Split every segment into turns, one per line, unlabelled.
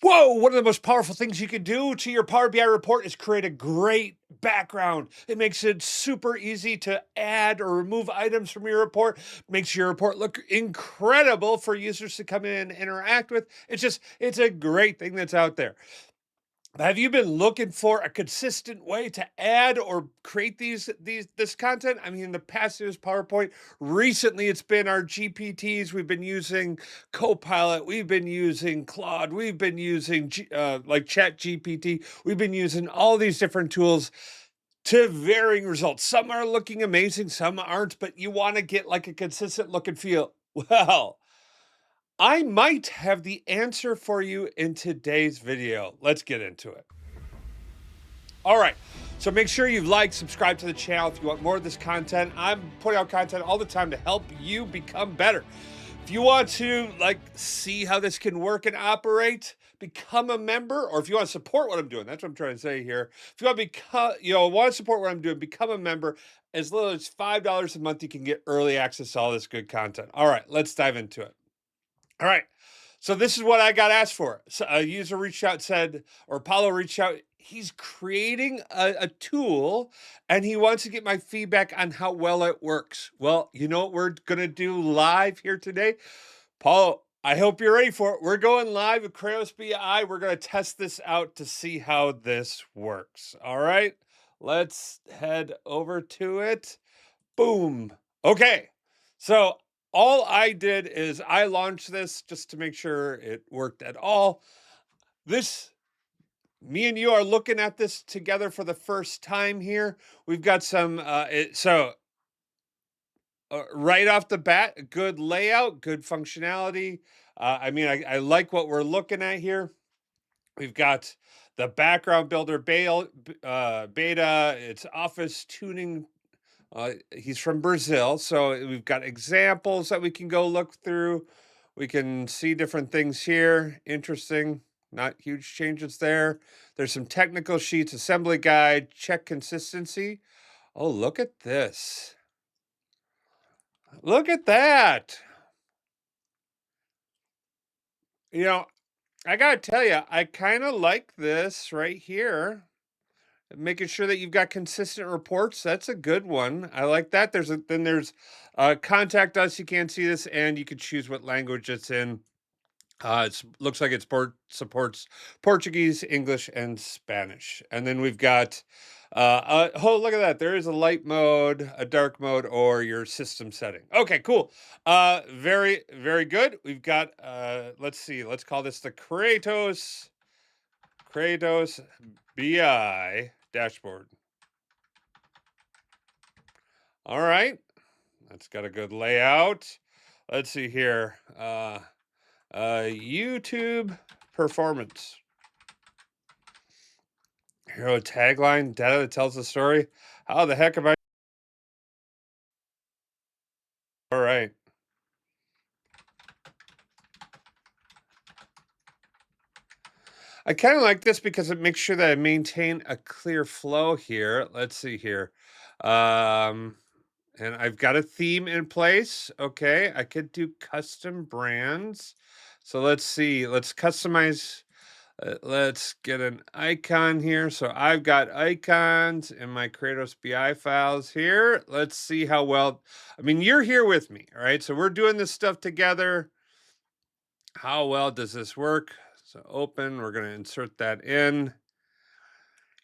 Whoa, one of the most powerful things you can do to your Power BI report is create a great background. It makes it super easy to add or remove items from your report, makes your report look incredible for users to come in and interact with. It's a great thing that's out there. Have you been looking for a consistent way to add or create this content? I mean, in the past it was PowerPoint. Recently, it's been our GPTs. We've been using Copilot. We've been using Claude. We've been using like Chat GPT. We've been using all these different tools to varying results. Some are looking amazing, some aren't. But you want to get like a consistent look and feel. Well, I might have the answer for you in today's video. Let's get into it. All right, so make sure you've liked, subscribe to the channel if you want more of this content. I'm putting out content all the time to help you become better. If you want to see how this can work and operate, become a member, or if you want to support what I'm doing, that's what I'm trying to say here. If you want to become, want to support what I'm doing, become a member. As little as $5 a month, you can get early access to all this good content. All right, let's dive into it. All right. So this is what I got asked for. So a user reached out, Paulo reached out. He's creating a tool and he wants to get my feedback on how well it works. Well, you know what we're going to do live here today? Paulo, I hope you're ready for it. We're going live with KratosBI. We're going to test this out to see how this works. All right, let's head over to it. Boom. Okay. So all I did is I launched this just to make sure it worked at all. Me and you are looking at this together for the first time here. We've got some, right off the bat, good layout, good functionality. I like what we're looking at here. We've got the background builder beta. It's office tuning. He's from Brazil, so we've got examples that we can go look through. We can see different things here. Interesting, not huge changes there. There's some technical sheets, assembly guide, check consistency. Oh, look at this. Look at that. I gotta tell you, I kind of like this right here. Making sure that you've got consistent reports. That's a good one. I like that. There's contact us. You can't see this, and you can choose what language it's in. It looks like it supports Portuguese, English, and Spanish. And then we've got, oh, look at that. There is a light mode, a dark mode, or your system setting. Okay, cool. Very, very good. We've got, let's see, let's call this the Kratos BI dashboard. All right, that's got a good layout. Let's see here. YouTube performance. Hero tagline, data that tells the story. How the heck am I? All right. I kind of like this because it makes sure that I maintain a clear flow here. Let's see here. And I've got a theme in place. Okay, I could do custom brands. So let's see. Let's customize. Let's get an icon here. So I've got icons in my KratosBI files here. Let's see how well. I mean, you're here with me, all right? So we're doing this stuff together. How well does this work? So open, we're going to insert that in.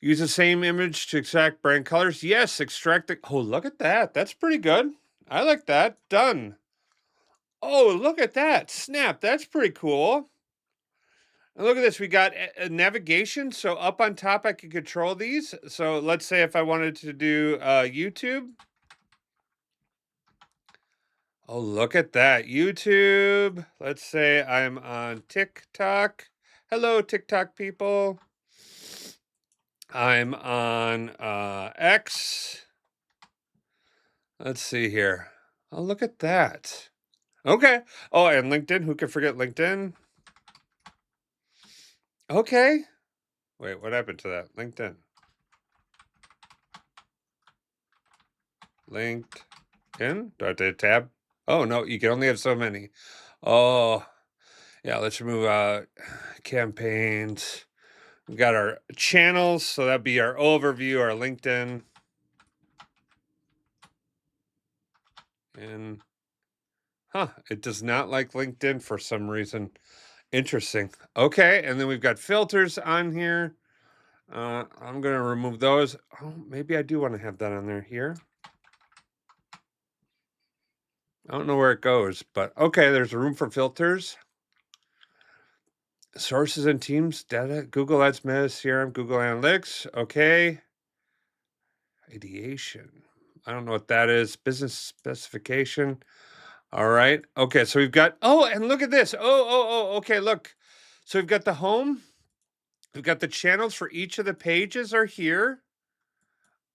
Use the same image to extract brand colors. Yes, extract the, oh, look at that. That's pretty good. I like that. Done. Oh, look at that. Snap. That's pretty cool. And look at this. We got a navigation. So up on top, I can control these. So let's say if I wanted to do YouTube. Oh, look at that. YouTube. Let's say I'm on TikTok. Hello, TikTok people. I'm on X. Let's see here. Oh, look at that. Okay. Oh, and LinkedIn. Who could forget LinkedIn? Okay. Wait, what happened to that? LinkedIn. LinkedIn? Do I have to tab? Oh, no, you can only have so many. Oh, yeah, let's remove campaigns. We got our channels, so that'd be our overview, our LinkedIn. And it does not like LinkedIn for some reason. Interesting. Okay, and then we've got filters on here. I'm going to remove those. Oh, maybe I do want to have that on there here. I don't know where it goes, but okay, there's a room for filters. Sources and teams, data, Google Ads, Meta, CRM, Google Analytics. Okay. Ideation. I don't know what that is. Business specification. All right. Okay, so we've got, and look at this. Okay, look. So we've got the home. We've got the channels for each of the pages are here.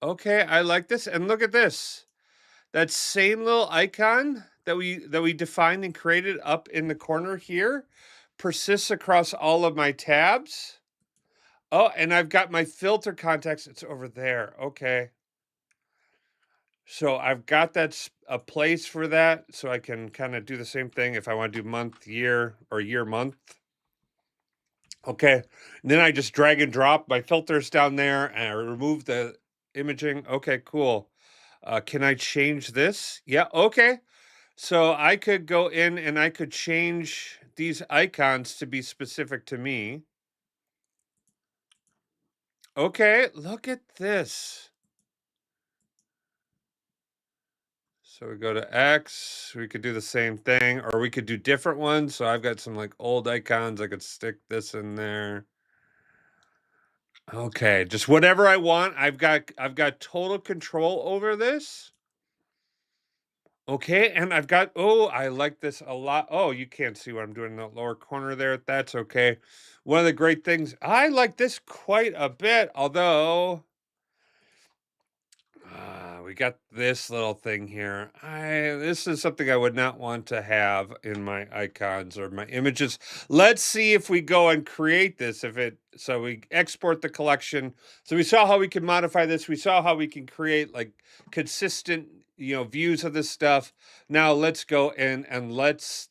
Okay, I like this. And look at this. That same little icon that we defined and created up in the corner here persists across all of my tabs. Oh, and I've got my filter context. It's over there. Okay. So I've got a place for that, so I can kind of do the same thing if I want to do month, year, or year, month. Okay. And then I just drag and drop my filters down there and I remove the imaging. Okay, cool. Can I change this? Yeah, okay. So I could go in and I could change these icons to be specific to me. Okay, look at this. So we go to X, we could do the same thing, or we could do different ones. So I've got some like old icons. I could stick this in there. Okay, just whatever I want. I've got total control over this. Okay, and I've got, I like this a lot. Oh, you can't see what I'm doing in the lower corner there. That's okay. One of the great things, I like this quite a bit, although we got this little thing here. This is something I would not want to have in my icons or my images. Let's see if we go and create this. So we export the collection. So we saw how we can modify this. We saw how we can create like consistent, views of this stuff. Now let's go in and let's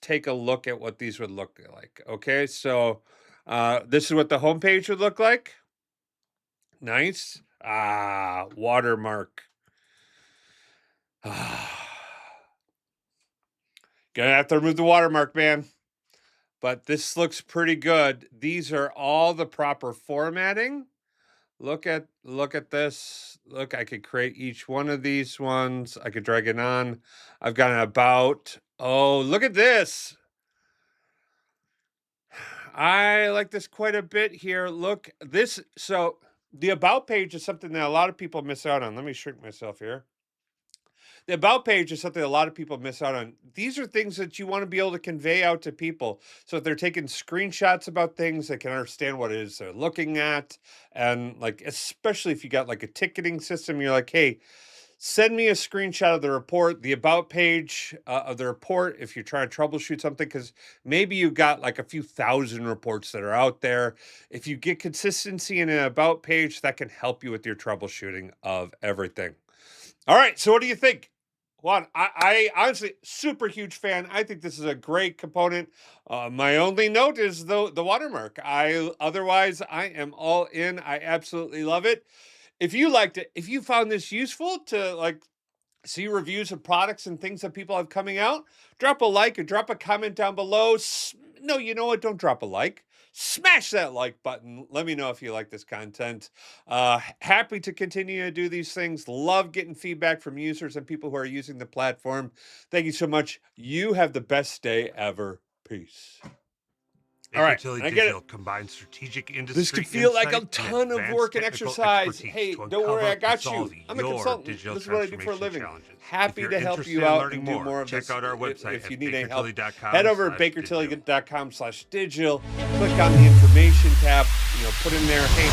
take a look at what these would look like. Okay, so this is what the homepage would look like. Nice. Watermark. Gonna have to remove the watermark, man. But this looks pretty good. These are all the proper formatting. Look at this. Look, I could create each one of these ones. I could drag it on. I've got an about. Oh, look at this. I like this quite a bit here. Look, this. So the about page is something that a lot of people miss out on. Let me shrink myself here. The about page is something a lot of people miss out on. These are things that you want to be able to convey out to people. So if they're taking screenshots about things, they can understand what it is they're looking at. And like, especially if you got like a ticketing system, you're like, hey, send me a screenshot of the report, the about page of the report if you're trying to troubleshoot something, because maybe you've got like a few thousand reports that are out there. If you get consistency in an about page, that can help you with your troubleshooting of everything. All right, so what do you think? Juan, I honestly, super huge fan. I think this is a great component. My only note is the watermark. Otherwise, I am all in. I absolutely love it. If you liked it, if you found this useful to like see reviews of products and things that people have coming out, drop a like or drop a comment down below. No, you know what? Don't drop a like. Smash that like button. Let me know if you like this content. Happy to continue to do these things. Love getting feedback from users and people who are using the platform. Thank you so much. You have the best day ever. Peace. All right, I get it.
Combines strategic industry
this could feel like a ton of work and exercise. Hey, don't worry, I got you. I'm a consultant. This is what I do for a living. Happy to help you out and do more of this.
Check out our website
if you need any help. Head over to bakertilly.com/digital. Click on the information tab. Put in there, hey,